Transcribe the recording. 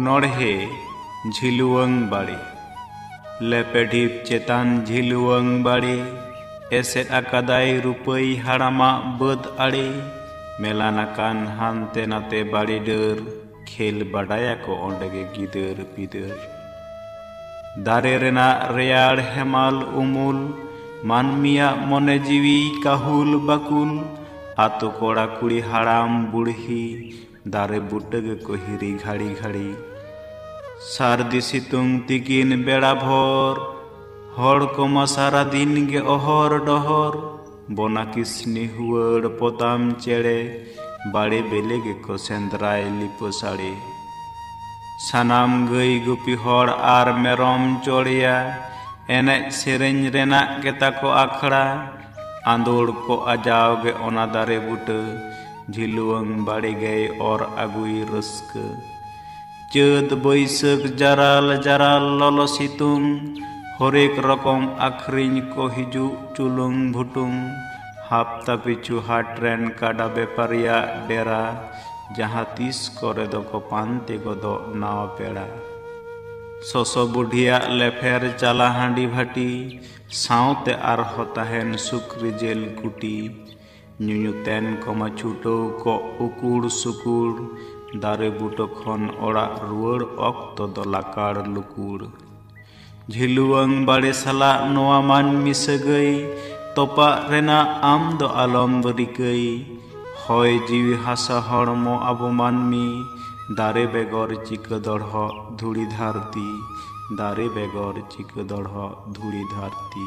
অনড়হে ঝিলুয়াং বাড়ি লেপেঢিপ চেতান ঝিলুয়াং বাড়ি এসেদ আকাদাই রূপৈ হাড়ামা বাদ আড়ে মেলানাকান হানতে নাতে বাড়ি ডার খেল বাডায়াকো অন্ডেগে গিদার পিদার দারে রেনা রেয়ার হেমাল উমুল মানমিয়া মনে জিবি কাহুল বাকুল আতো কড়া কুড়ি হাড়াম বুড়হি দারে বুটগে কো হিরি ঘাড়ি ঘাড়ি সারদি সিতুং তিকিন বেড়া ভর হড় কমা সারা দিন গে অহর ডহর বনা কিসনি হুয়াড় পতাম চেড়ে বাড়ে বেলে গে কো সেন্দ্রায় লিপসাড়ে সানাম গই গুপি হড় আর মেরম চড়িয়া এনেজ সেরেñ রেনা গেতা কো আখড়া আন্দোড় কো আজাও গে ওনা দারে বুটা ঝিলুয়াং বাড়ি গেই অর আগুই রস্কা চাঁদ বৈশাখ জারাল জারাল ললো সিতুং হরেক রকম আখরিñ কো হিজু চুলুং ভুটুং হাপ্তা পিছু হাট রেন কাডা বেপারিয়া ডেরা যাহা তিস করে দকো পান্তে গদো নাও পেড়া শশো বুঢ়িয়া লেফের চালা হাঁডি ভাটি সাউতে আর হতাহেন সুক্রি জেল কুটি ñuñuten কমা ছুটো কো উকুড় সুকুড় দারে বুটো খন ওড়াগ রুয়াড় অক্তো দলাকার লুকুড় ঝিলুয়াং বাড়ি সালা নোয়া মানমি সাগাই তোপা রেনা আম দো আলম রিকাই হয় জিবি হাসা হড়মো আবো মানমি দারে বেগর চিকা দড়হ ধুড়ি ধারতি দারে বেগর চিকা দড়হ ধুড়ি ধারতি।